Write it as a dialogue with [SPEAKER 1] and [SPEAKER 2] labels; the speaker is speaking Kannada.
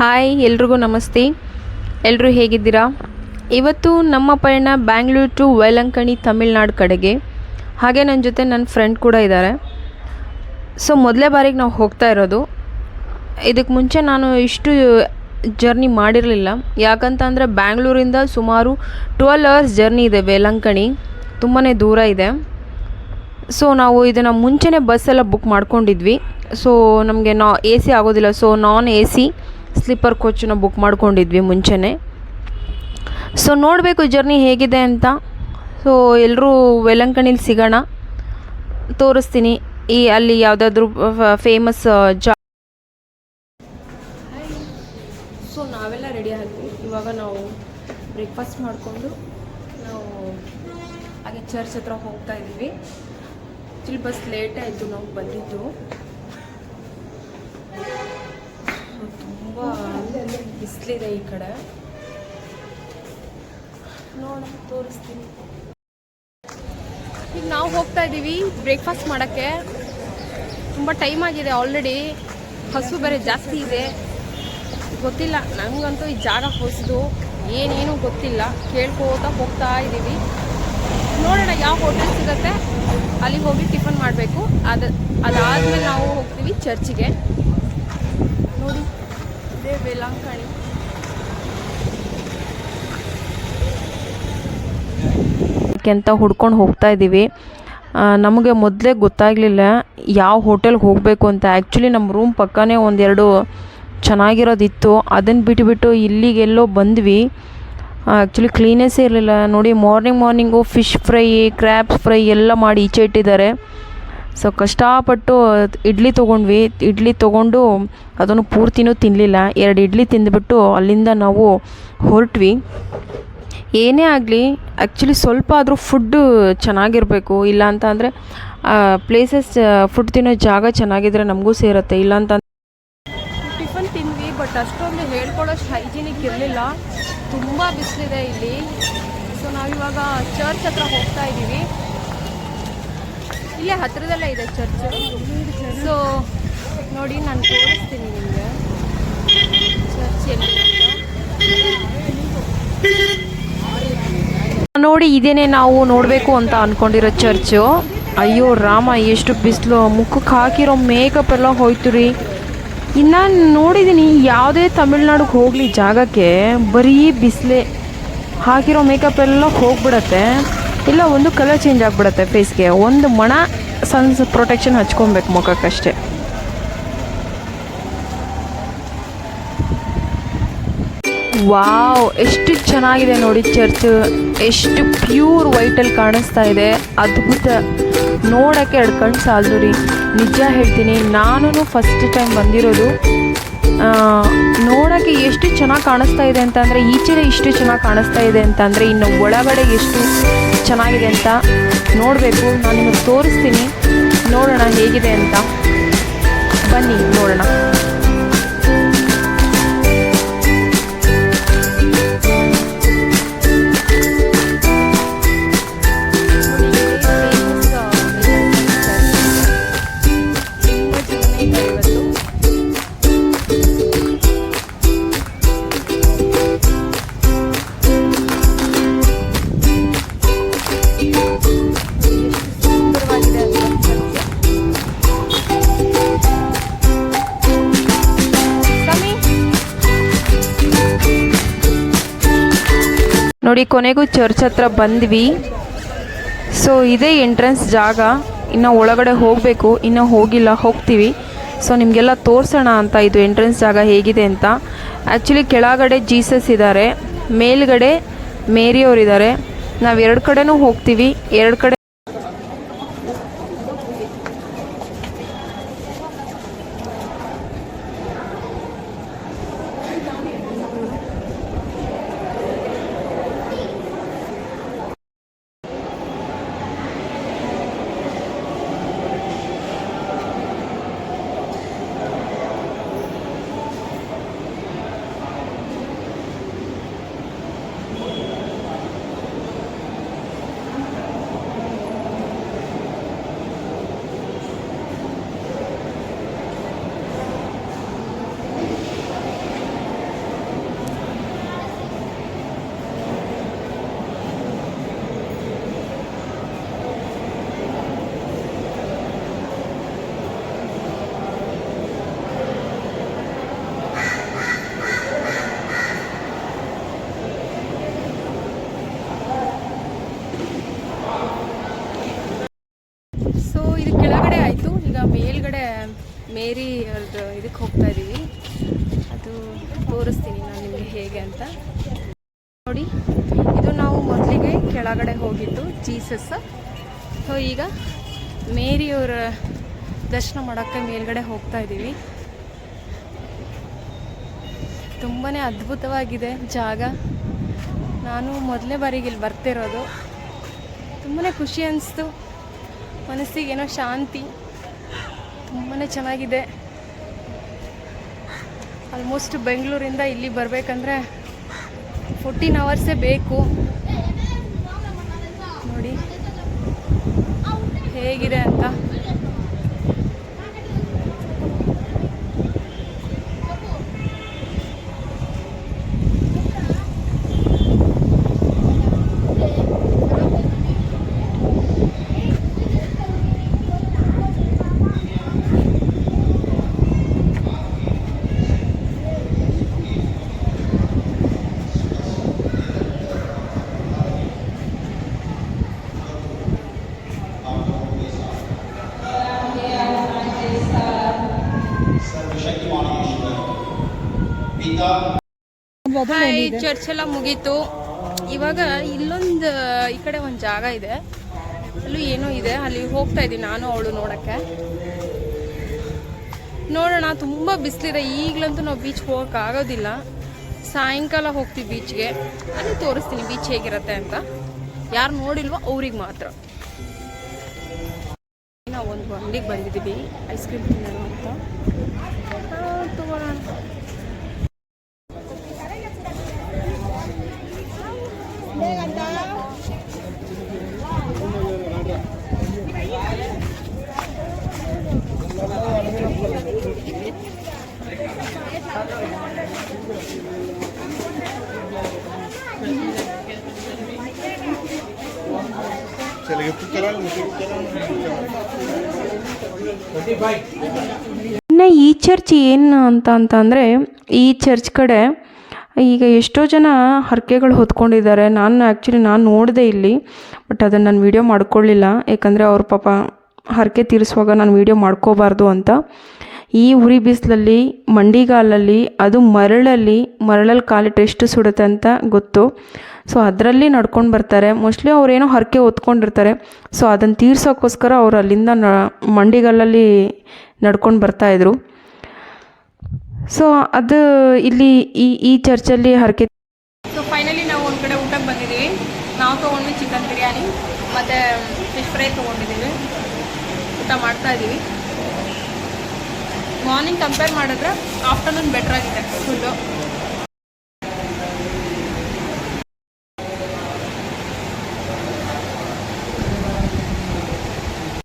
[SPEAKER 1] ಹಾಯ್ ಎಲ್ರಿಗೂ ನಮಸ್ತೆ. ಎಲ್ಲರೂ ಹೇಗಿದ್ದೀರಾ? ಇವತ್ತು ನಮ್ಮ ಪಯಣ ಬ್ಯಾಂಗ್ಳೂರು ಟು ವೇಲಂಕಣಿ ತಮಿಳ್ನಾಡು ಕಡೆಗೆ. ಹಾಗೆ ನನ್ನ ಜೊತೆ ನನ್ನ ಫ್ರೆಂಡ್ ಕೂಡ ಇದ್ದಾರೆ. ಸೊ ಮೊದಲೇ ಬಾರಿಗೆ ನಾವು ಹೋಗ್ತಾ ಇರೋದು. ಇದಕ್ಕೆ ಮುಂಚೆ ನಾನು ಇಷ್ಟು ಜರ್ನಿ ಮಾಡಿರಲಿಲ್ಲ. ಯಾಕಂತಂದರೆ ಬ್ಯಾಂಗ್ಳೂರಿಂದ ಸುಮಾರು 12 ಅವರ್ಸ್ ಜರ್ನಿ ಇದೆ ವೇಲಂಕಣಿ, ತುಂಬಾ ದೂರ ಇದೆ. ಸೊ ನಾವು ಇದನ್ನು ಮುಂಚೆನೇ ಬಸ್ಸೆಲ್ಲ ಬುಕ್ ಮಾಡ್ಕೊಂಡಿದ್ವಿ. ಸೊ ನಮಗೆ ಎ ಸಿ ಆಗೋದಿಲ್ಲ, so non A C sleeper ಕೋಚನ್ನ ಬುಕ್ ಮಾಡ್ಕೊಂಡಿದ್ವಿ ಮುಂಚೆನೇ. ಸೊ ನೋಡಬೇಕು ಜರ್ನಿ ಹೇಗಿದೆ ಅಂತ. ಸೊ ಎಲ್ಲರೂ ವೇಲಂಕಣಿಲಿ ಸಿಗೋಣ, ತೋರಿಸ್ತೀನಿ ಅಲ್ಲಿ ಯಾವುದಾದ್ರೂ ಫೇಮಸ್ ಸೊ ನಾವೆಲ್ಲ ರೆಡಿ ಆದ್ವಿ. ಇವಾಗ ನಾವು ಬ್ರೇಕ್ಫಾಸ್ಟ್ ಮಾಡಿಕೊಂಡು ನಾವು ಹಾಗೆ ಚರ್ಚ್ ಹತ್ರ ಹೋಗ್ತಾ ಇದ್ದೀವಿ. ಆ್ಯಕ್ಚುಲಿ ಬಸ್ ಲೇಟ್ ಆಯಿತು ನಾವು ಬಂದಿದ್ದು. ತುಂಬ ಬಿಸಿಲಿದೆ ಈ ಕಡೆ, ತೋರಿಸ್ತೀನಿ. ಈಗ ನಾವು ಹೋಗ್ತಾ ಇದ್ದೀವಿ ಬ್ರೇಕ್ಫಾಸ್ಟ್ ಮಾಡೋಕ್ಕೆ. ತುಂಬ ಟೈಮ್ ಆಗಿದೆ ಆಲ್ರೆಡಿ, ಹಸು ಬೇರೆ ಜಾಸ್ತಿ ಇದೆ. ಗೊತ್ತಿಲ್ಲ ನನಗಂತೂ ಈ ಜಾಗ ಹೊಸದು, ಏನೇನು ಗೊತ್ತಿಲ್ಲ. ಕೇಳ್ಕೋತಾ ಹೋಗ್ತಾ ಇದ್ದೀವಿ. ನೋಡೋಣ ಯಾವ ಹೋಟೆಲ್ ಸಿಗುತ್ತೆ, ಅಲ್ಲಿಗೆ ಹೋಗಿ ಟಿಫನ್ ಮಾಡಬೇಕು. ಅದಾದಮೇಲೆ ನಾವು ಹೋಗ್ತೀವಿ ಚರ್ಚಿಗೆ. ನೋಡಿ ಇದೇ ವೇಲಂಕಣಿ. ಅಂತ ಹುಡ್ಕೊಂಡು ಹೋಗ್ತಾ ಇದ್ದೀವಿ. ನಮಗೆ ಮೊದಲೇ ಗೊತ್ತಾಗಲಿಲ್ಲ ಯಾವ ಹೋಟೆಲ್ಗೆ ಹೋಗಬೇಕು ಅಂತ. ಆ್ಯಕ್ಚುಲಿ ನಮ್ಮ ರೂಮ್ ಪಕ್ಕನೇ ಒಂದೆರಡು ಚೆನ್ನಾಗಿರೋದಿತ್ತು, ಅದನ್ನು ಬಿಟ್ಟುಬಿಟ್ಟು ಇಲ್ಲಿಗೆಲ್ಲೋ ಬಂದ್ವಿ. ಆ್ಯಕ್ಚುಲಿ ಕ್ಲೀನೆಸ್ಸೇ ಇರಲಿಲ್ಲ. ನೋಡಿ morning fish fry, crabs fry ಎಲ್ಲ ಮಾಡಿ ಈಚೆ ಇಟ್ಟಿದ್ದಾರೆ. ಸೊ ಕಷ್ಟಪಟ್ಟು ಇಡ್ಲಿ ತೊಗೊಂಡ್ವಿ. ಇಡ್ಲಿ ತೊಗೊಂಡು ಅದನ್ನು ಪೂರ್ತಿನೂ ತಿನ್ನಲಿಲ್ಲ. 2 ಇಡ್ಲಿ ತಿಂದುಬಿಟ್ಟು ಅಲ್ಲಿಂದ ನಾವು ಹೊರಟ್ವಿ. ಏನೇ ಆಗಲಿ ಆ್ಯಕ್ಚುಲಿ ಸ್ವಲ್ಪ ಆದರೂ ಫುಡ್ಡು ಚೆನ್ನಾಗಿರಬೇಕು. ಇಲ್ಲ ಅಂತ ಅಂದರೆ ಪ್ಲೇಸಸ್, ಫುಡ್ ತಿನ್ನೋ ಜಾಗ ಚೆನ್ನಾಗಿದ್ರೆ ನಮಗೂ ಸೇರುತ್ತೆ. ಇಲ್ಲಾಂತ ಟಿಫನ್ ತಿಂದ್ವಿ, ಬಟ್ ಅಷ್ಟೊಂದು ಹೇಳ್ಕೊಳ್ಳೋಷ್ಟು ಹೈಜಿನಿಕ್ ಇರಲಿಲ್ಲ. ತುಂಬ ಬಿಸಿಲಿದೆ ಇಲ್ಲಿ. ಸೊ ನಾವಿವಾಗ ಚರ್ಚ್ ಹತ್ರ ಹೋಗ್ತಾ ಇದ್ದೀವಿ. ಇಲ್ಲೇ ಹತ್ತಿರದಲ್ಲೇ ಇದೆ ಚರ್ಚ್. ಸೊ ನೋಡಿ ನಾನು ತೋರಿಸ್ತೀನಿ ನಿಮಗೆ ಚರ್ಚ್ ಎಲ್ಲಿ ನೋಡಿ. ಇದೇನೆ ನಾವು ನೋಡಬೇಕು ಅಂತ ಅಂದ್ಕೊಂಡಿರೋ ಚರ್ಚು. ಅಯ್ಯೋ ರಾಮ, ಎಷ್ಟು ಬಿಸಿಲು! ಮುಖಕ್ಕೆ ಹಾಕಿರೋ ಮೇಕಪ್ ಎಲ್ಲ ಹೋಯ್ತು ರೀ. ಇನ್ನು ನೋಡಿದ್ದೀನಿ ಯಾವುದೇ ತಮಿಳ್ನಾಡಿಗೆ ಹೋಗಲಿ ಜಾಗಕ್ಕೆ ಬರೀ ಬಿಸಿಲೇ. ಹಾಕಿರೋ ಮೇಕಪ್ ಎಲ್ಲ ಹೋಗ್ಬಿಡತ್ತೆ, ಇಲ್ಲ ಒಂದು ಕಲರ್ ಚೇಂಜ್ ಆಗಿಬಿಡತ್ತೆ ಫೇಸ್ಗೆ. ಒಂದು ಮಣ ಸನ್ ಪ್ರೊಟೆಕ್ಷನ್ ಹಚ್ಕೊಬೇಕು ಮುಖಕ್ಕಷ್ಟೇ. ವಾವ್, ಎಷ್ಟು ಚೆನ್ನಾಗಿದೆ ನೋಡಿ ಚರ್ಚ್. ಎಷ್ಟು ಪ್ಯೂರ್ ವೈಟಲ್ಲಿ ಕಾಣಿಸ್ತಾ ಇದೆ. ಅದ್ಭುತ, ನೋಡೋಕ್ಕೆ 2 ಕಣ್ಣು ಸಾಲದು ರೀ. ನಿಜ ಹೇಳ್ತೀನಿ, ನಾನು ಫಸ್ಟ್ ಟೈಮ್ ಬಂದಿರೋದು. ನೋಡೋಕ್ಕೆ ಎಷ್ಟು ಚೆನ್ನಾಗಿ ಕಾಣಿಸ್ತಾ ಇದೆ ಅಂತಂದರೆ, ಈಚೆನೇ ಇಷ್ಟು ಚೆನ್ನಾಗಿ ಕಾಣಿಸ್ತಾ ಇದೆ ಅಂತಂದರೆ ಇನ್ನು ಒಳಗಡೆ ಎಷ್ಟು ಚೆನ್ನಾಗಿದೆ ಅಂತ ನೋಡಬೇಕು. ನಾನು ನಿಮಗೆ ತೋರಿಸ್ತೀನಿ, ನೋಡೋಣ ಹೇಗಿದೆ ಅಂತ. ಬನ್ನಿ ನೋಡೋಣ. ನೋಡಿ ಕೊನೆಗೂ ಚರ್ಚ್ ಹತ್ರ ಬಂದ್ವಿ. ಸೊ ಇದೇ ಎಂಟ್ರೆನ್ಸ್ ಜಾಗ. ಇನ್ನು ಒಳಗಡೆ ಹೋಗಬೇಕು, ಇನ್ನೂ ಹೋಗಿಲ್ಲ, ಹೋಗ್ತೀವಿ. ಸೊ ನಿಮಗೆಲ್ಲ ತೋರಿಸೋಣ ಅಂತ ಇದು ಎಂಟ್ರೆನ್ಸ್ ಜಾಗ ಹೇಗಿದೆ ಅಂತ. ಆ್ಯಕ್ಚುಲಿ ಕೆಳಗಡೆ ಜೀಸಸ್ ಇದ್ದಾರೆ, ಮೇಲ್ಗಡೆ ಮೇರಿಯವರಿದ್ದಾರೆ. ನಾವು 2 ಕಡೆನೂ ಹೋಗ್ತೀವಿ. 2 ಕಡೆ ಮೇರಿ ಅವ್ರದ್ದು ಇದಕ್ಕೆ ಹೋಗ್ತಾ ಇದ್ದೀವಿ. ಅದು ತೋರಿಸ್ತೀನಿ ನಾನು ನಿಮಗೆ ಹೇಗೆ ಅಂತ. ನೋಡಿ, ಇದು ನಾವು ಮೊದಲಿಗೆ ಕೆಳಗಡೆ ಹೋಗಿದ್ದು ಜೀಸಸ್. ಸೊ ಈಗ ಮೇರಿಯವರ ದರ್ಶನ ಮಾಡೋಕ್ಕೆ ಮೇಲ್ಗಡೆ ಹೋಗ್ತಾ ಇದ್ದೀವಿ. ತುಂಬಾ ಅದ್ಭುತವಾಗಿದೆ ಜಾಗ. ನಾನು ಮೊದಲನೇ ಬಾರಿಗೆ ಇಲ್ಲಿ ಬರ್ತಿರೋದು. ತುಂಬಾ ಖುಷಿ ಅನಿಸ್ತು, ಮನಸ್ಸಿಗೇನೋ ಶಾಂತಿ. ತುಂಬಾ ಚೆನ್ನಾಗಿದೆ. ಆಲ್ಮೋಸ್ಟ್ ಬೆಂಗಳೂರಿಂದ ಇಲ್ಲಿ ಬರಬೇಕಂದ್ರೆ 14 ಅವರ್ಸೇ ಬೇಕು. ನೋಡಿ ಹೇಗಿದೆ ಅಂತ. ಚರ್ಚ್ ಎಲ್ಲ ಮುಗೀತು. ಇವಾಗ ಇಲ್ಲೊಂದು ಈ ಕಡೆ ಒಂದು ಜಾಗ ಇದೆ, ಅಲ್ಲೂ ಏನೋ ಇದೆ, ಅಲ್ಲಿ ಹೋಗ್ತಾ ಇದ್ದೀನಿ ನಾನು ಅವಳು ನೋಡೋಕ್ಕೆ. ನೋಡೋಣ. ತುಂಬ ಬಿಸಿಲಿದೆ. ಈಗಲಂತೂ ನಾವು ಬೀಚ್ಗೆ ಹೋಗೋಕ್ಕಾಗೋದಿಲ್ಲ. ಸಾಯಂಕಾಲ ಹೋಗ್ತೀವಿ ಬೀಚ್ಗೆ. ಅಲ್ಲಿ ತೋರಿಸ್ತೀನಿ ಬೀಚ್ ಹೇಗಿರುತ್ತೆ ಅಂತ. ಯಾರು ನೋಡಿಲ್ವೋ ಅವ್ರಿಗೆ ಮಾತ್ರ. ನಾವು ಒಂದು ಅಂಗಡಿಗೆ ಬಂದಿದ್ದೀವಿ ಐಸ್ ಕ್ರೀಮ್ ತಿನ್ನೋಣ ಅಂತ. ತಗೊಳ್ಳೋಣ.
[SPEAKER 2] ಇನ್ನು ಈ ಚರ್ಚ್ ಏನು ಅಂತಂದರೆ, ಈ ಚರ್ಚ್ ಕಡೆ ಈಗ ಎಷ್ಟೋ ಜನ ಹರಕೆಗಳು ಹೊತ್ಕೊಂಡಿದ್ದಾರೆ. ನಾನು ನೋಡಿದೆ ಇಲ್ಲಿ, ಬಟ್ ಅದನ್ನು ನಾನು ವೀಡಿಯೋ ಮಾಡ್ಕೊಳ್ಳಿಲ್ಲ. ಯಾಕಂದರೆ ಅವ್ರ ಪಾಪ ಹರಕೆ ತೀರಿಸುವಾಗ ನಾನು ವೀಡಿಯೋ ಮಾಡ್ಕೋಬಾರ್ದು ಅಂತ. ಈ ಉರಿ ಬಿಸಿಲಲ್ಲಿ, ಮಂಡಿಗಾಲಲ್ಲಿ, ಅದು ಮರಳಲ್ಲಿ ಕಾಲಿಟ್ಟು ಎಷ್ಟು ಸುಡುತ್ತೆ ಅಂತ ಗೊತ್ತು. ಸೊ ಅದರಲ್ಲಿ ನಡ್ಕೊಂಡು ಬರ್ತಾರೆ. ಮೋಸ್ಟ್ಲಿ ಅವ್ರೇನೋ ಹರಕೆ ಹೊತ್ಕೊಂಡಿರ್ತಾರೆ. ಸೊ ಅದನ್ನು ತೀರ್ಸೋಕ್ಕೋಸ್ಕರ ಅವ್ರು ಅಲ್ಲಿಂದ ಮಂಡಿಗಾಲಲ್ಲಿ ನಡ್ಕೊಂಡು ಬರ್ತಾಯಿದ್ರು. ಸೊ ಅದು ಇಲ್ಲಿ ಈ ಚರ್ಚಲ್ಲಿ ಹರಕೆ.
[SPEAKER 1] ಸೊ ಫೈನಲಿ ನಾವು ಒಂದು ಕಡೆ ಊಟಕ್ಕೆ ಬಂದಿದ್ದೀವಿ. ನಾವು ತೊಗೊಂಡ್ವಿ ಚಿಕನ್ ಬಿರಿಯಾನಿ ಮತ್ತು ಫಿಶ್ ಫ್ರೈ ತೊಗೊಂಡಿದ್ದೀವಿ. ಊಟ ಮಾಡ್ತಾಯಿದ್ದೀವಿ. ಮಾರ್ನಿಂಗ್ ಕಂಪೇರ್ ಮಾಡಿದ್ರೆ ಆಫ್ಟರ್ನೂನ್ ಬೆಟ್ರಾಗಿದೆ ಫುಡ್ಡು.